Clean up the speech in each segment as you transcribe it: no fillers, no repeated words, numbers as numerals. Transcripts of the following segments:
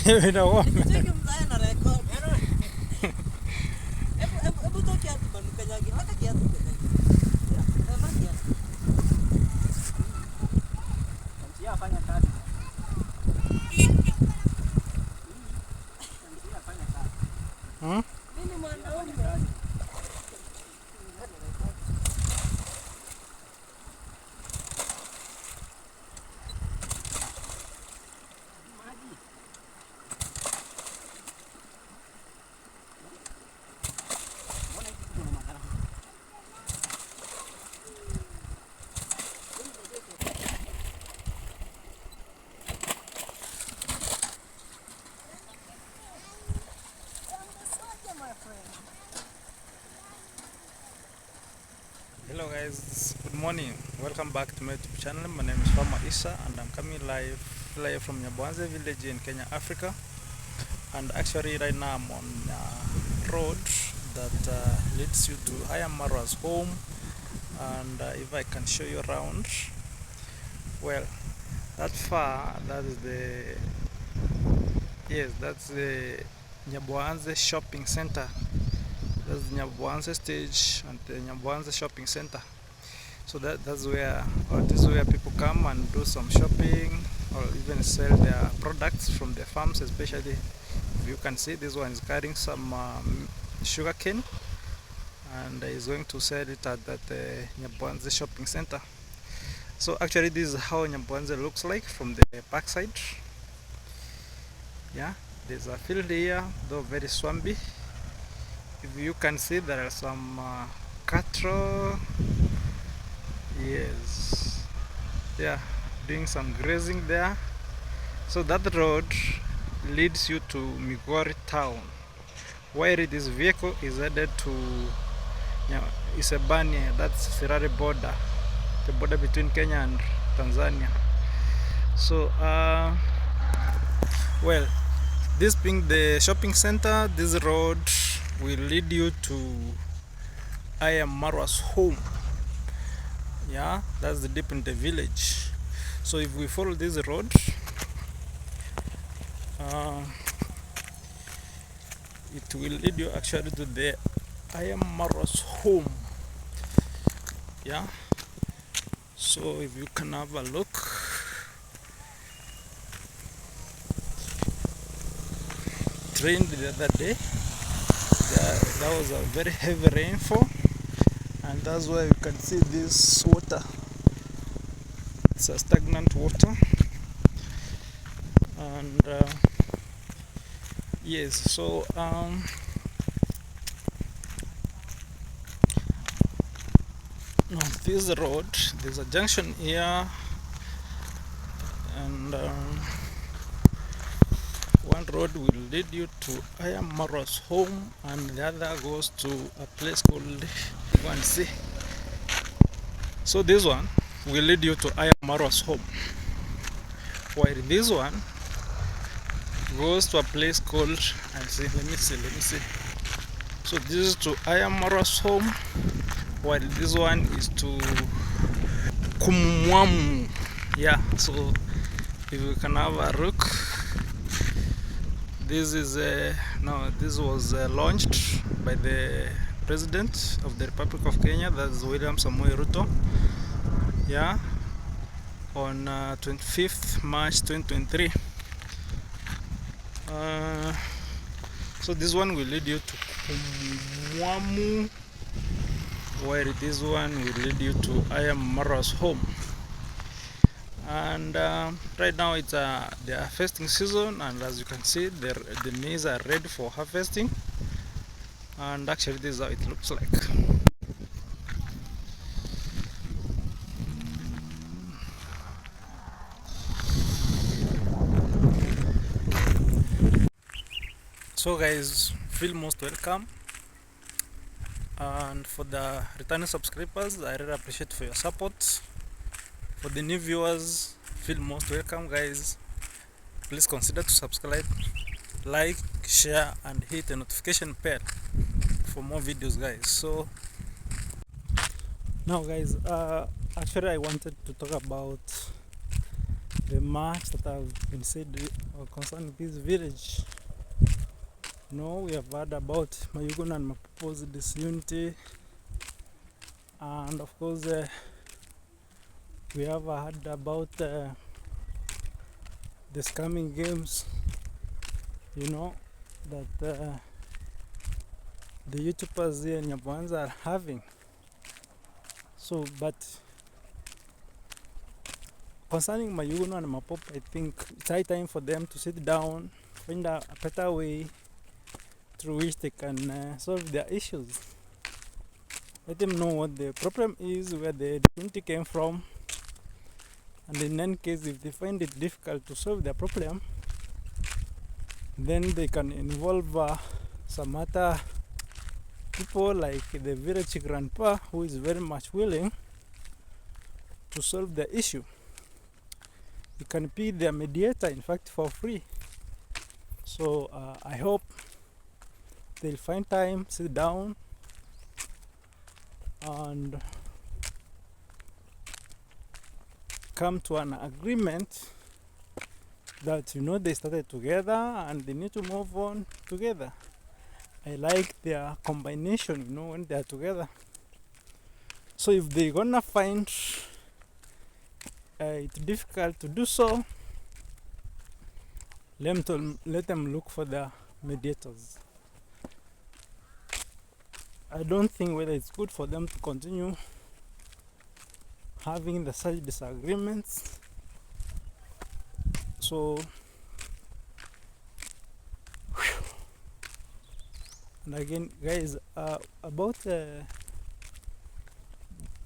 Inaomba. Cheki mzae na record. Hebu toki kiatu bana kanyagi. Hata kiatu kanyagi. Ya, kama kiatu. Ndio afanya kazi. Ndio afanya kazi. Mimi mwanaume. Hello guys, good morning. Welcome back to my YouTube channel. My name is Farmer Isa and I'm coming live from Nyabohanse village in Kenya, Africa. And actually right now I'm on a road that leads you to Marwa's home. And if I can show you around, well, that far, that is that's the Nyabohanse shopping center. That's the Nyabohanse stage and the Nyabohanse shopping center. So this is where people come and do some shopping or even sell their products from their farms. Especially, if you can see, this one is carrying some sugar cane and is going to sell it at that Nyabohanse shopping center. So actually, this is how Nyabohanse looks like from the backside. Yeah, there's a field here, though very swampy. If you can see, there are some cattle. Yes, yeah, doing some grazing there. So that road leads you to Migori town, where this vehicle is headed to Isebania. That's Sirare border, the border between Kenya and Tanzania. So well, this being the shopping center, this road will lead you to Marwa's home. Yeah, that's the deep in the village. So if we follow this road, it will lead you actually to the Marwa's home. Yeah, so if you can have a look, it rained the other day. There was a very heavy rainfall, and that's why you can see this water. It's a stagnant water, and yes, so on this road there's a junction here, and one road will lead you to Marwa's home and the other goes to a place called Nyabohanse. So this one will lead you to Marwa's home, while this one goes to a place called, let me see. So this is to Marwa's home, while this one is to Kumwamu. Yeah, so if you can have a look, this is this was launched by the President of the Republic of Kenya, that's William Samoei Ruto. Yeah, on 25th March 2023. So this one will lead you to Kumwamu, while this one will lead you to Marwa's home. And right now it's the harvesting season, and as you can see, the maize are ready for harvesting. And actually this is how it looks like. So guys, feel most welcome, and for the returning subscribers, I really appreciate for your support. For the new viewers, feel most welcome guys. Please consider to subscribe, like, share and hit the notification bell for more videos guys. So now guys, actually I wanted to talk about the march that I've been said concerning this village. We have heard about Mayugun and Mapopo's disunity, and of course we have heard about the scamming games, that the YouTubers here in Nyabohanse are having. So, but concerning Mayugun and Mapop, I think it's high time for them to sit down, find a better way through which they can solve their issues. Let them know what the problem is, where the disunity came from, and in any case, if they find it difficult to solve their problem, then they can involve some other people like the village grandpa, who is very much willing to solve the issue. You can be their mediator, in fact, for free. So I hope they'll find time, sit down, and come to an agreement that they started together and they need to move on together. I like their combination, when they are together. So if they're gonna find it's difficult to do so, let them look for the mediators. I don't think whether it's good for them to continue having the such disagreements. So, and again, guys, about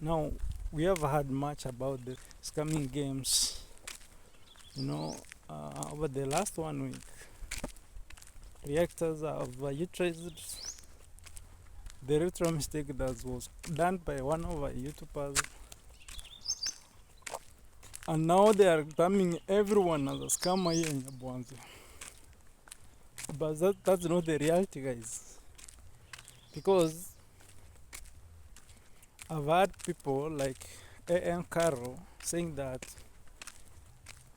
now we have heard much about the scamming games, over the last 1 week. Reactors have utilized the retro mistake that was done by one of our YouTubers, and now they are terming everyone as a scammer here in Nyabohanse. But that's not the reality, guys, because I've heard people like AM Carol saying that,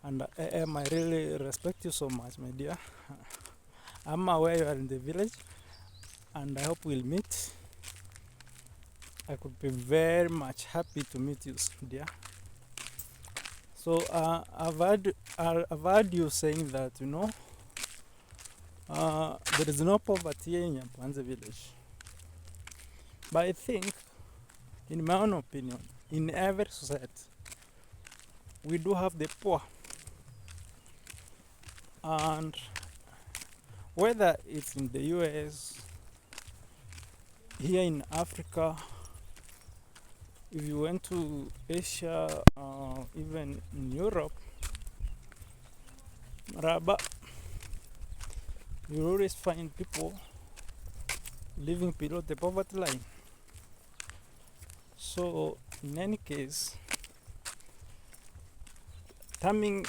and AM, I really respect you so much, my dear. I'm aware you are in the village, and I hope we'll meet. I could be very much happy to meet you, dear. So I've heard you saying that there is no poverty here in Nyabohanse village. But I think, in my own opinion, in every society, we do have the poor. And whether it's in the US, here in Africa, if you went to Asia, even in Europe, you always find people living below the poverty line. So in any case, terming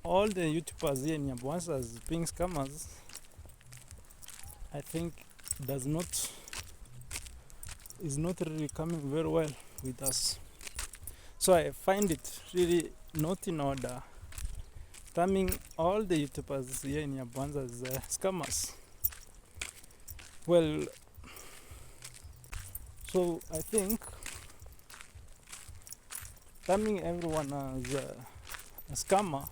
all the YouTubers here in Nyabohanse as being scammers, I think is not really coming very well with us. So I find it really not in order terming all the YouTubers here in Nyabohanse as scammers. Well, so I think terming everyone as a scammer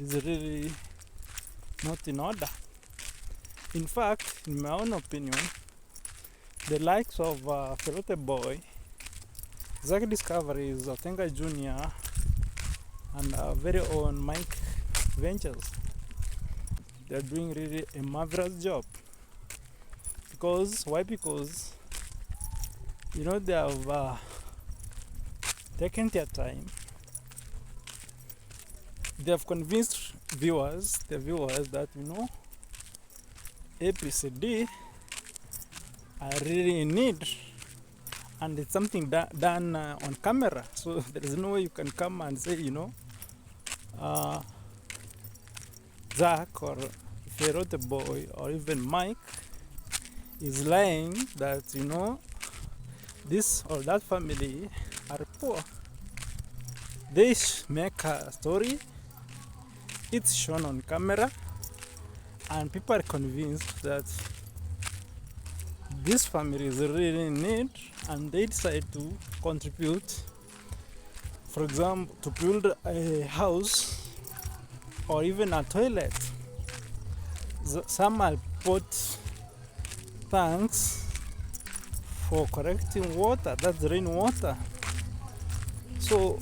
is really not in order. In fact, in my own opinion, the likes of Ferote Boy, Zack Discoveries, Otenga Jr., and our very own Mike Ventures, they're doing really a marvelous job. Why? Because they have taken their time. They have convinced the viewers that ABCD are really in need, and it's something done on camera. So there is no way you can come and say Zach or Ferote Boy or even Mike is lying that this or that family are poor. They make a story, it's shown on camera, and people are convinced that this family is really in need, and they decide to contribute, for example, to build a house or even a toilet. Some are put tanks for collecting water, that's rainwater. So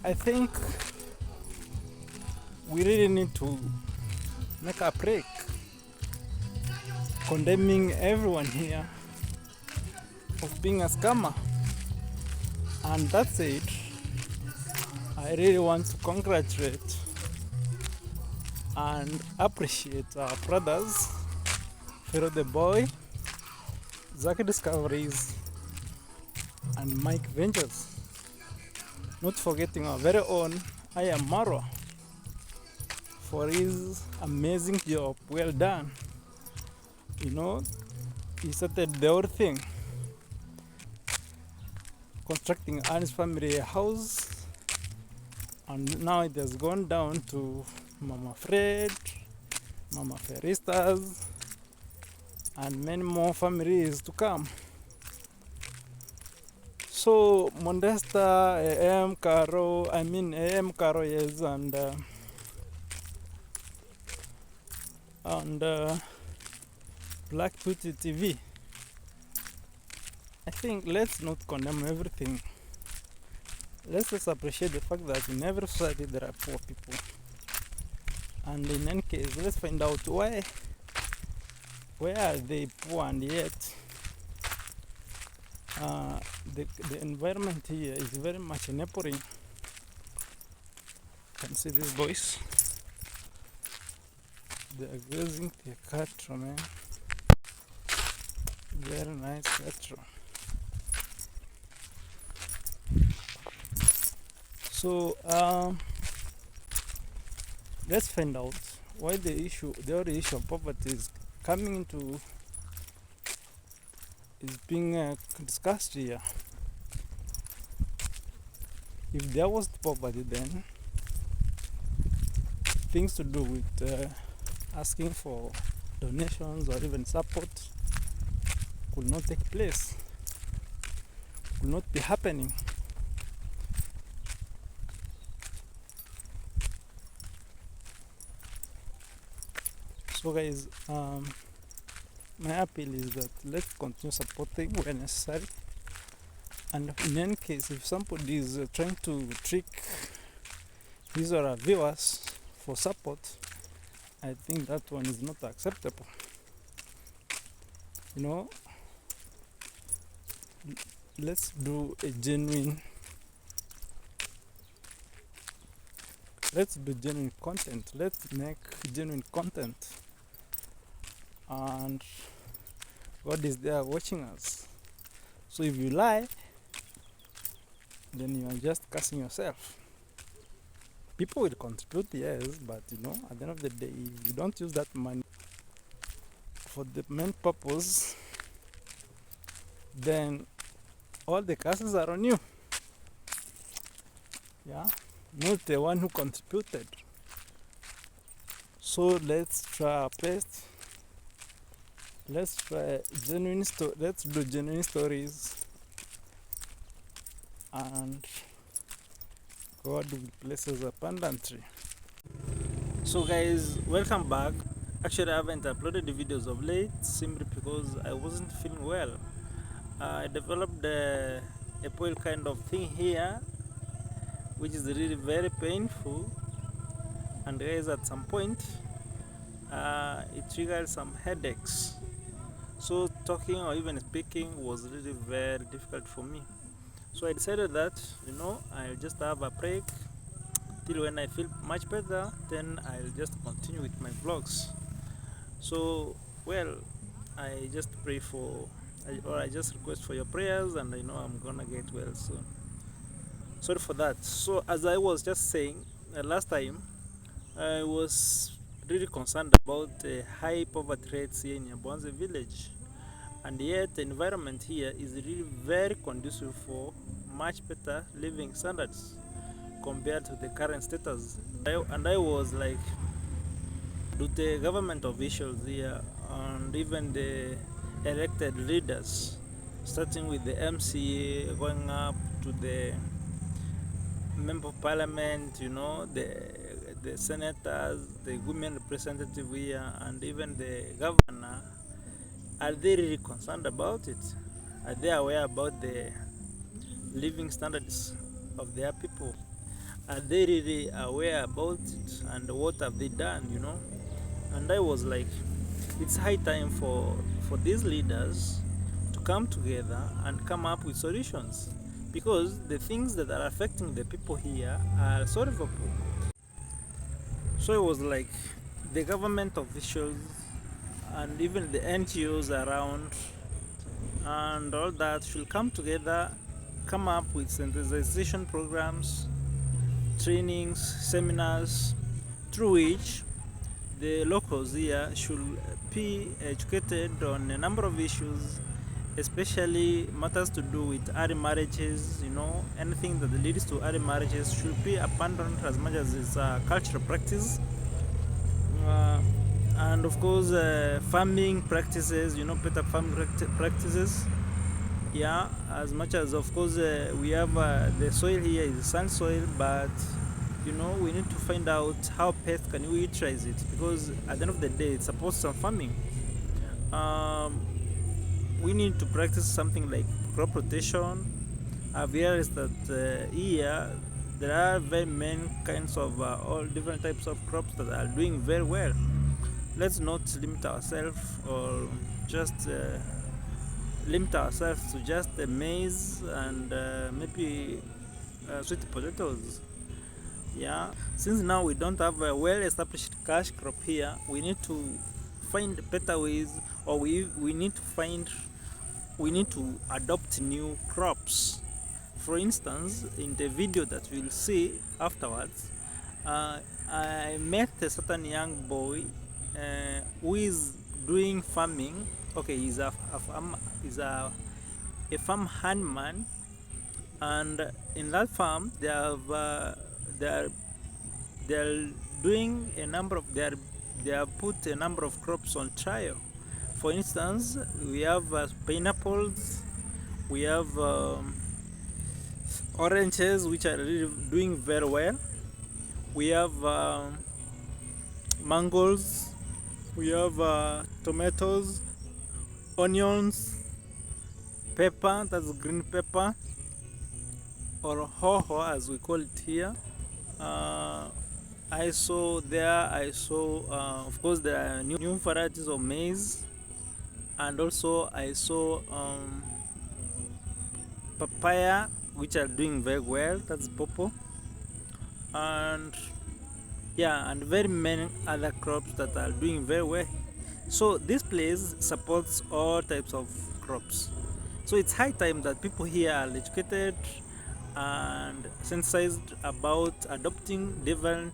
I think we really need to make a break condemning everyone here of being a scammer. And that's it. I really want to congratulate and appreciate our brothers, Pharaoh the Boy, Zaki Discoveries, and Mike Ventures. Not forgetting our very own I Am Marwa for his amazing job. Well done. You know, he started the whole thing, constructing Anne's family a house, and now it has gone down to Mama Fred, Mama Feristas, and many more families to come. So Modesta, AM Caro, yes, and Black Beauty TV. I think let's not condemn everything. Let's just appreciate the fact that in every society there are poor people. And in any case, let's find out why are they poor, and yet the environment here is very much enabling. You can see these boys. They are grazing their cattle, man. Very nice cattle. So let's find out why the other issue of poverty is being discussed here. If there was poverty, then things to do with asking for donations or even support could not take place, could not be happening. So guys, my appeal is that let's continue supporting where necessary, and in any case, if somebody is trying to trick his or her viewers for support, I think that one is not acceptable. You know, let's do genuine content. Let's make genuine content, and God is there watching us. So if you lie, then you are just cursing yourself. People will contribute, yes, but you know, at the end of the day, if you don't use that money for the main purpose, then all the curses are on you. Yeah, not the one who contributed. So let's try our best. Let's do genuine stories, and God will bless us abundantly. So guys, welcome back. Actually, I haven't uploaded the videos of late simply because I wasn't feeling well. I developed a boil kind of thing here, which is really very painful, and guys, at some point it triggered some headaches. So talking or even speaking was really very difficult for me. So I decided that, you know, I'll just have a break till when I feel much better, then I'll just continue with my vlogs. So, well, I just pray for, or I just request for your prayers, and I know I'm gonna get well soon. Sorry for that. So, as I was just saying last time, I was really concerned about high poverty rates here in Nyabohanse village, and yet the environment here is really very conducive for much better living standards compared to the current status. And I was like, do the government officials here and even the elected leaders, starting with the MCA, going up to the member of parliament, the senators, the women representative here, and even the governor, are they really concerned about it? Are they aware about the living standards of their people? Are they really aware about it? And what have they done? And I was like, it's high time for these leaders to come together and come up with solutions, because the things that are affecting the people here are solvable. So it was like the government officials and even the NGOs around and all that should come together, come up with sensitization programs, trainings, seminars, through which the locals here should be educated on a number of issues, especially matters to do with early marriages. Anything that leads to early marriages should be abandoned as much as it's a cultural practice. Uh, and of course, farming practices, better farming practices. Yeah, as much as of course we have the soil here is sand soil, but we need to find out how best can we utilize it, because at the end of the day it's supposed to farming. We need to practice something like crop rotation. I've realized that here there are very many kinds of all different types of crops that are doing very well. Let's not limit ourselves or just limit ourselves to just maize and maybe sweet potatoes. Yeah, since now we don't have a well-established cash crop here, we need to find better ways, or we need to adopt new crops. For instance, in the video that we'll see afterwards, I met a certain young boy who is doing farming. Okay, he's a farm handman, and in that farm they are doing a number of they have put a number of crops on trial. For instance, we have pineapples, we have oranges, which are really doing very well. We have mangoes, we have tomatoes, onions, pepper, that's green pepper, or hoho as we call it here. I saw, of course, there are new varieties of maize, and also I saw papaya, which are doing very well, that's purple, and yeah, and very many other crops that are doing very well. So this place supports all types of crops. So it's high time that people here are educated and sensitized about adopting different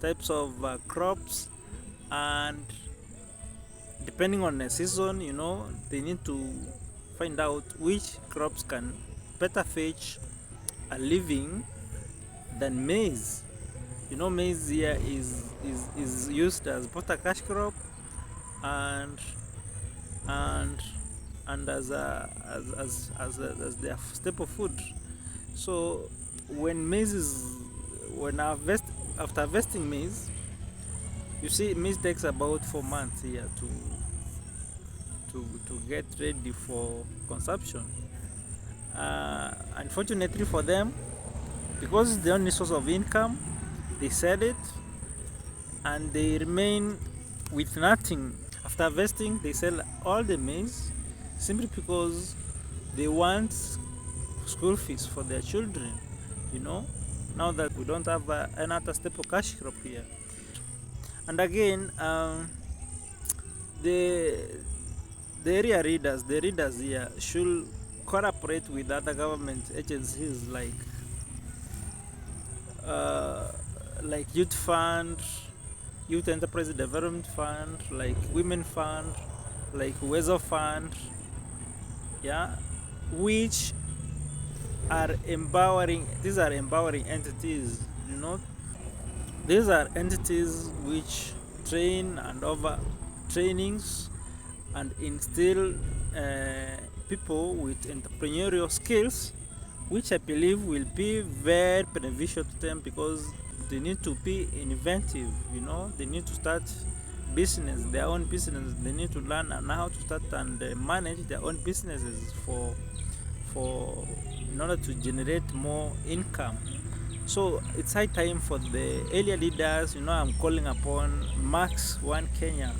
types of crops, and depending on the season, they need to find out which crops can better fetch a living than maize. Maize here is used as both a cash crop and as their staple food. So after harvesting maize, you see maize takes about 4 months here to get ready for consumption. Unfortunately for them, because it's the only source of income, they sell it and they remain with nothing. After harvesting, they sell all the maize simply because they want school fees for their children. Now that we don't have another staple cash crop here. And again, the area readers, the readers here should cooperate with other government agencies like Youth Fund, Youth Enterprise Development Fund, like Women Fund, like Weather Fund, yeah, which are empowering. These are empowering entities, you know. These are entities which train and over trainings and instill people with entrepreneurial skills, which I believe will be very beneficial to them, because they need to be inventive, you know. They need to start business, their own business. They need to learn and how to start and manage their own businesses for in order to generate more income. So it's high time for the earlier leaders. You know, I'm calling upon Max One Kenya.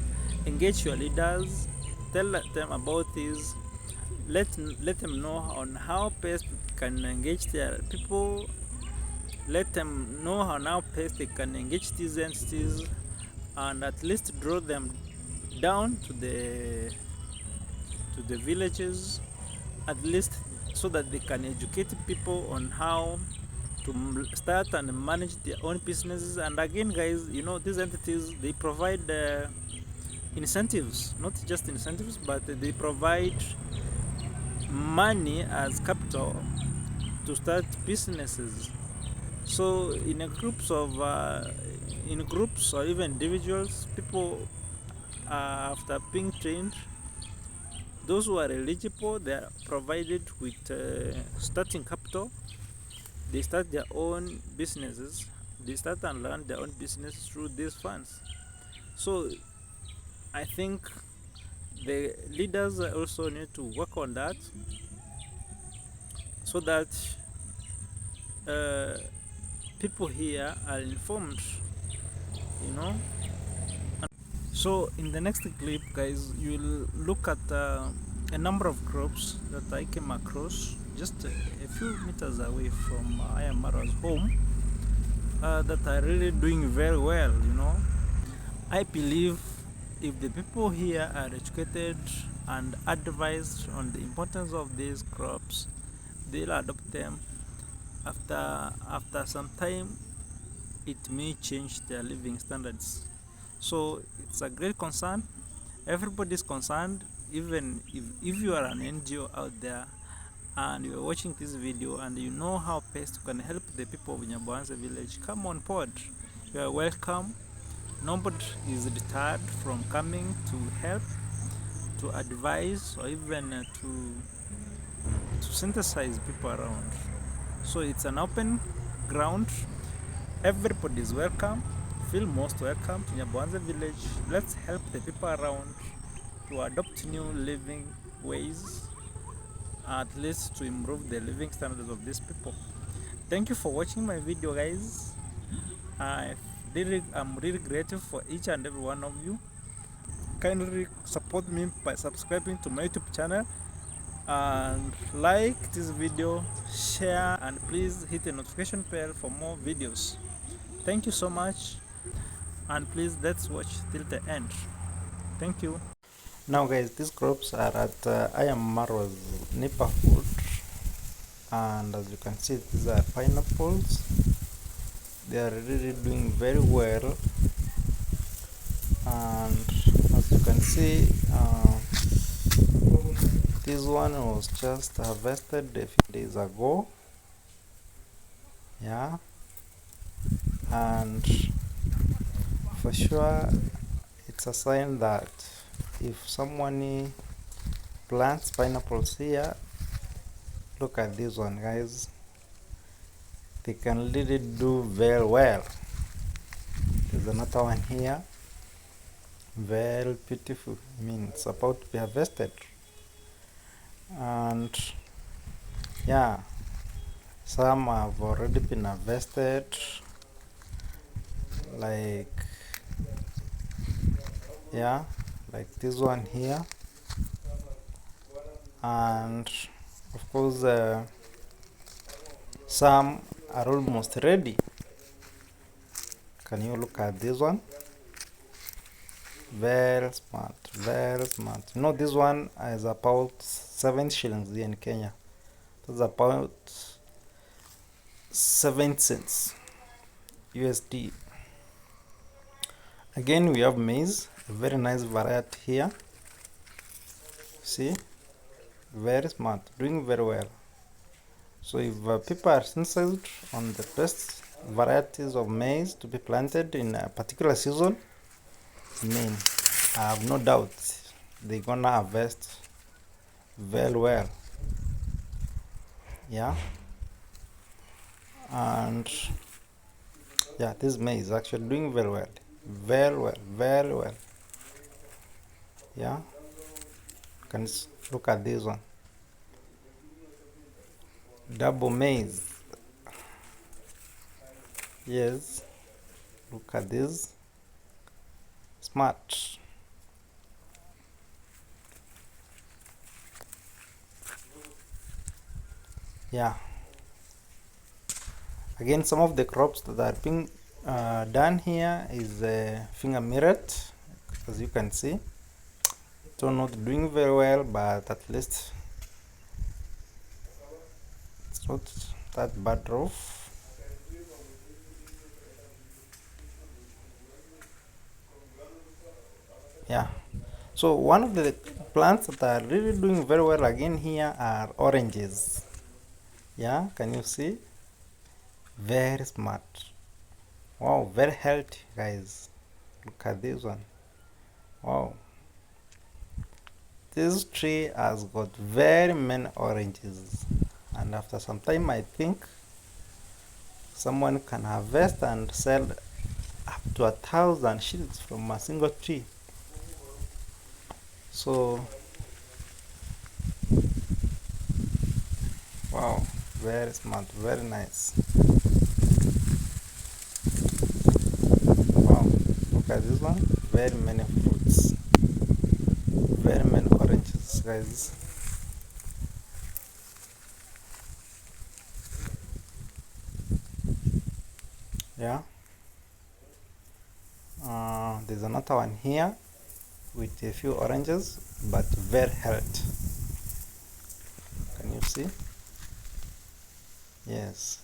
Engage your leaders, tell them about this, let them know on how best can engage their people, let them know how now best they can engage these entities, and at least draw them down to the villages, at least, so that they can educate people on how to start and manage their own businesses. And again, guys, you know, these entities, they provide incentives, not just incentives, but they provide money as capital to start businesses. So in groups or even individuals, people, after being trained, those who are eligible, they are provided with starting capital. They start their own businesses. They start and learn their own business through these funds. So I think the leaders also need to work on that, so that uh, people here are informed, you know. So in the next clip, guys, you'll look at a number of crops that I came across just a few meters away from Ayamara's home, that are really doing very well, you know. I believe if the people here are educated and advised on the importance of these crops, they'll adopt them. After some time, it may change their living standards. So it's a great concern. Everybody's concerned. Even if you are an NGO out there and you are watching this video and you know how best you can help the people of Nyabohanse village, come on board. You are welcome. Nobody is deterred from coming to help, to advise, or even to synthesize people around. So it's an open ground. Everybody is welcome. Feel most welcome to Nyabohanse village. Let's help the people around to adopt new living ways, at least to improve the living standards of these people. Thank you for watching my video, guys. I'm really grateful for each and every one of you. Kindly support me by subscribing to my YouTube channel, and like this video, share, and please hit the notification bell for more videos. Thank you so much, and please let's watch till the end. Thank you. Now, guys, these crops are at Ayamaro's neighborhood, and as you can see, these are pineapples. They are really doing very well, and as you can see, this one was just harvested a few days ago. Yeah, and for sure it's a sign that if someone plants pineapples here, look at this one, guys, they can really do very well. There's another one here, very beautiful. I mean, it's about to be harvested. And yeah, some have already been harvested, like, yeah, like this one here. And of course, some are almost ready. Can you look at this one? Very smart, very smart. You know, this one is about 7 shillings here in Kenya. That's about 7 cents USD. Again, we have maize, a very nice variety here. See, very smart, doing very well. So if people are sensitized on the best varieties of maize to be planted in a particular season, I mean, I have no doubt they're gonna harvest very well. Yeah, and yeah, this maize is actually doing very well, very well, very well. Yeah, you can look at this one, double maize. Yes, look at this, smart. Yeah, again, some of the crops that are being done here is finger millet, as you can see. So not doing very well, but at least it's not that bad off. Yeah, so one of the plants that are really doing very well again here are oranges. Yeah, can you see? Very smart. Wow, very healthy, guys. Look at this one. Wow, this tree has got very many oranges, and after some time I think someone can harvest and sell up to 1,000 sheets from a single tree. So wow, very smart, very nice. Wow, look at this one, very many fruits, very many oranges, guys. Yeah, there's another one here with a few oranges, but very healthy. Can you see? Yes,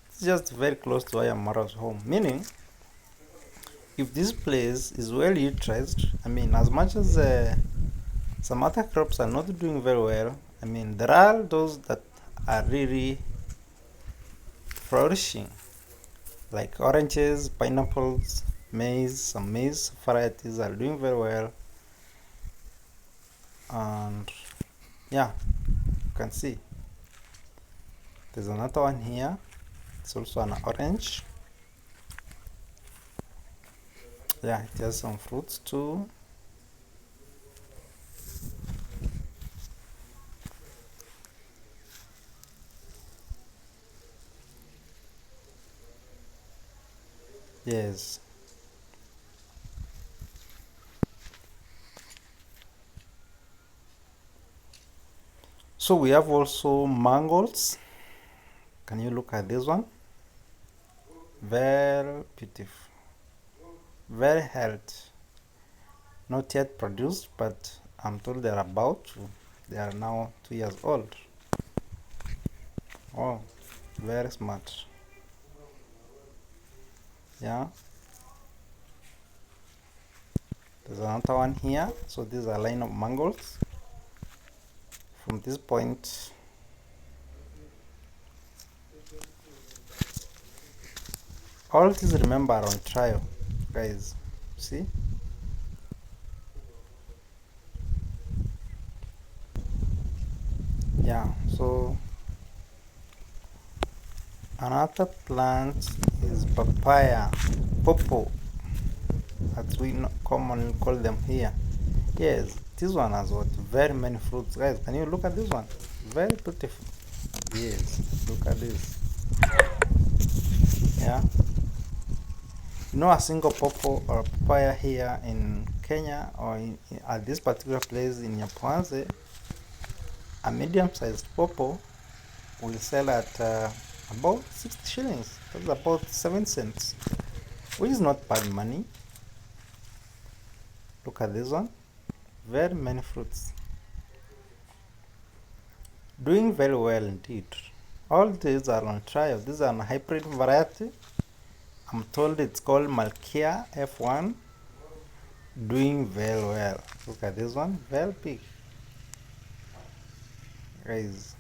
it's just very close to Ayamara's home, meaning if this place is well utilized, I mean, as much as some other crops are not doing very well, I mean, there are those that are really flourishing, like oranges, pineapples, maize. Some maize varieties are doing very well, and yeah, you can see there's another one here. It's also an orange. Yeah, it has some fruits too. Yes. So we have also mangoes. Can you look at this one? Very beautiful, very healthy. Not yet produced, but I'm told they're about to. They are now 2 years old. Oh, very smart. Yeah, there's another one here. So these are a line of mangoes. From this point, all these remember are on trial, guys. See? Yeah, so another plant is papaya, popo, as we commonly call them here. Yes, this one has got very many fruits, guys. Can you look at this one? Very beautiful. Yes, look at this. Yeah, you know, a single popo or papaya here in Kenya or at this particular place in Nyabohanse, a medium-sized popo will sell at about 60 shillings. That's about 7 cents, which is not bad money. Look at this one, very many fruits, doing very well indeed. All these are on trial. These are a hybrid variety. I'm told it's called Malkia F1, doing very well. Look at this one, very big. guys.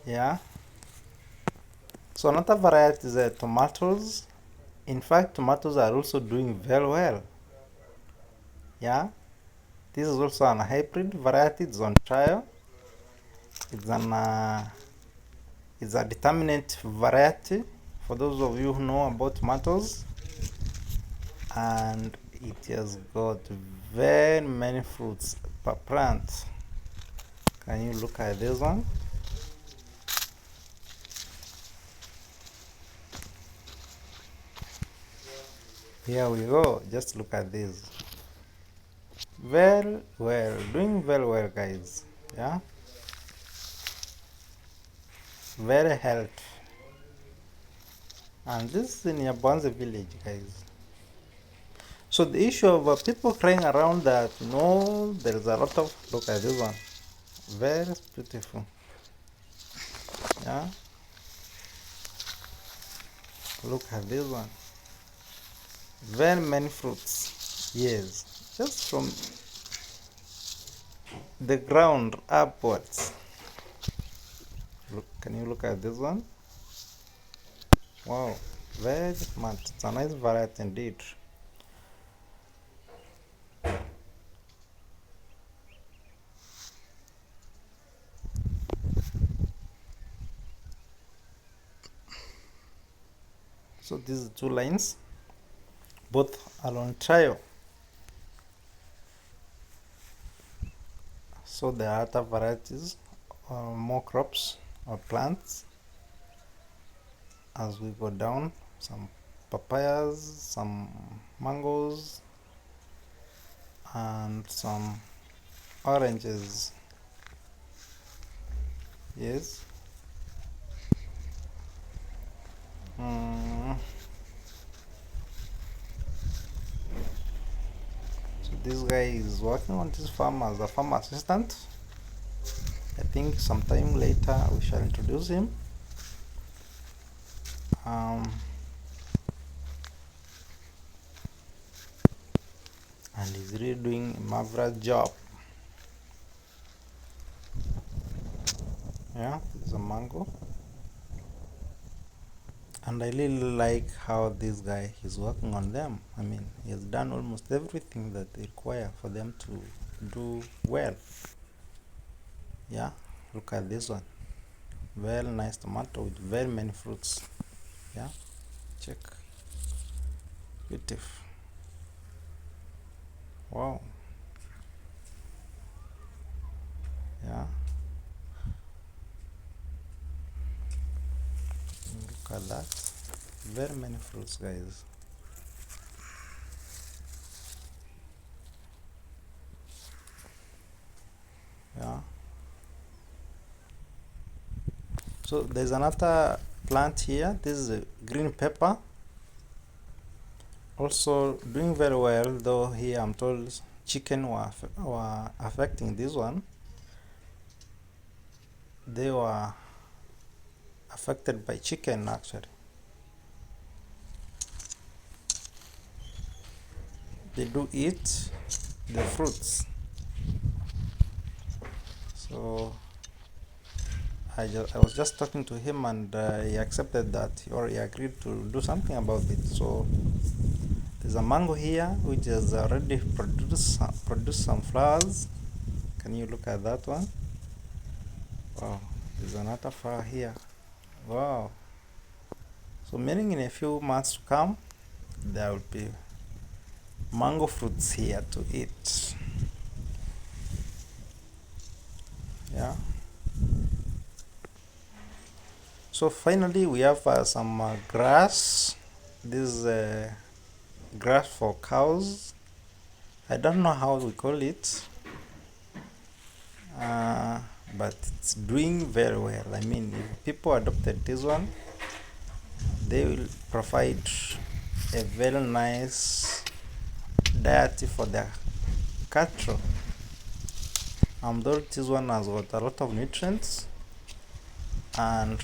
Yeah. So another variety is tomatoes. In fact, tomatoes are also doing very well. Yeah. This is also an hybrid variety. It's on trial. It's an it's a determinate variety for those of you who know about tomatoes, and it has got very many fruits per plant. Can you look at this one? Here we go. Just look at this. Very well, doing very well, guys. Yeah, very healthy. And this is in Nyabohanse village, guys. So the issue of people crying around that no, there is a lot of, look at this one, very beautiful. Yeah, look at this one, very many fruits. Yes, just from the ground upwards. Look, can you look at this one? Wow, very smart. It's a nice variety indeed. So these two lines, both are on trial. So there are other varieties, more crops or plants as we go down. Some papayas, some mangoes, and some oranges. Yes. Mm. So this guy is working on this farm as a farm assistant. I think sometime later we shall introduce him. And he's really doing a marvelous job. Yeah, this is a mango. And I really like how this guy is working on them. I mean, he has done almost everything that they require for them to do well. Yeah, look at this one. Very nice tomato with very many fruits. Yeah, check. Beautiful. Wow. Yeah. Look at that. Very many fruits, guys. Yeah. So there's another plant here. This is a green pepper. Also doing very well, though here I'm told chicken were affecting this one. They were affected by chicken actually. They do eat the fruits. So I was just talking to him, and he accepted that, or he agreed to do something about it. So there's a mango here which has already produced some flowers. Can you look at that one? Wow, there's another flower here. Wow. So meaning in a few months to come, there will be mango fruits here to eat. Yeah. So finally we have some grass. This is grass for cows. I don't know how we call it, but it's doing very well. I mean, if people adopted this one, they will provide a very nice diet for their cattle. Though this one has got a lot of nutrients, and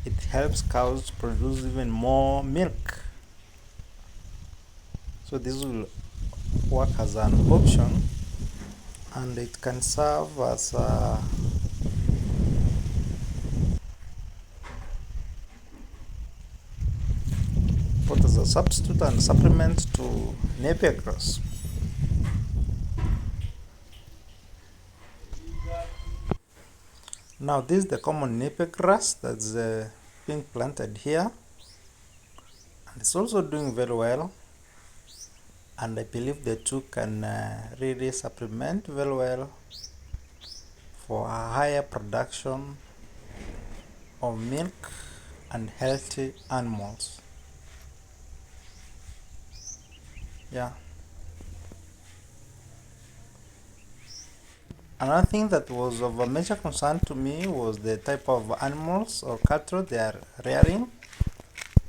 it helps cows produce even more milk. So this will work as an option and it can serve as both as a substitute and supplement to napier grass. Now this is the common napier grass that's being planted here, and it's also doing very well, and I believe the two can really supplement very well for a higher production of milk and healthy animals. Yeah. Another thing that was of a major concern to me was the type of animals or cattle they are rearing.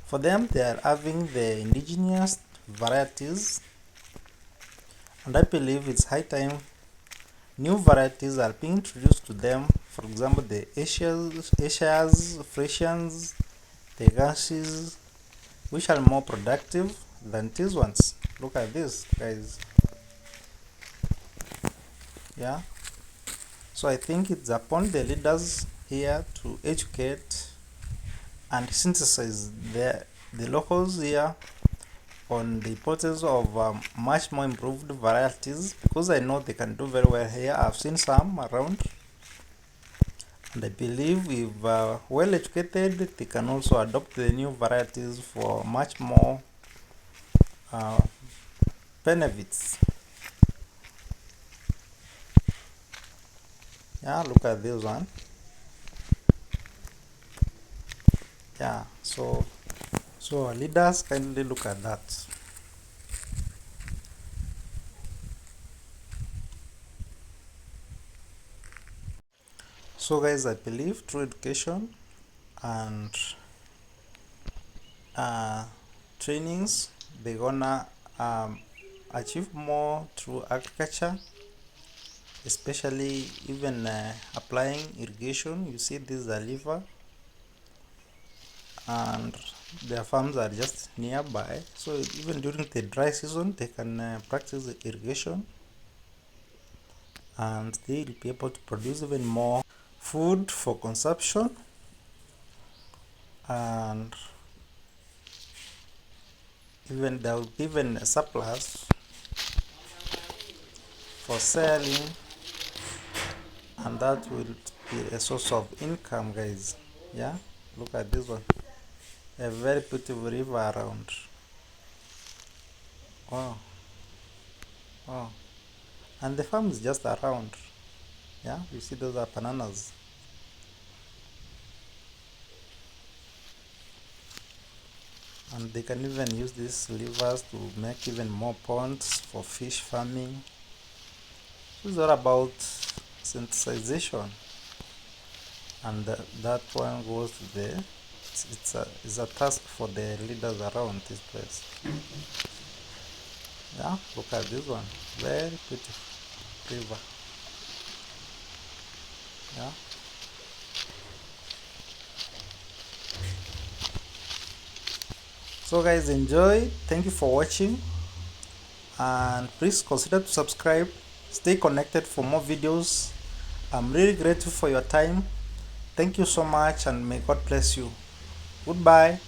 For them, they are having the indigenous varieties, and I believe it's high time new varieties are being introduced to them. For example, the Asias, Frisians, the Ganses, which are more productive than these ones. Look at this, guys. Yeah. So I think it's upon the leaders here to educate and synthesize the locals here on the importance of much more improved varieties, because I know they can do very well here. I've seen some around, and I believe if well educated, they can also adopt the new varieties for much more uh, benefits. Yeah, look at this one. Yeah, so leaders kindly look at that. So guys, I believe through education and trainings, they're gonna achieve more through agriculture, especially even applying irrigation. You see this is a liver, and their farms are just nearby, so even during the dry season they can practice irrigation, and they'll be able to produce even more food for consumption, and even there will be even a surplus for selling, and that will be a source of income, guys. Yeah, look at this one, a very beautiful river around. Wow. Wow. And the farm is just around. Yeah, you see those are bananas, and they can even use these levers to make even more ponds for fish farming. This is all about synthesization, and that one goes to the it's a task for the leaders around this place. Yeah, look at this one, very beautiful river. Yeah. So guys, enjoy, thank you for watching, and please consider to subscribe, stay connected for more videos. I'm really grateful for your time. Thank you so much, and may God bless you. Goodbye.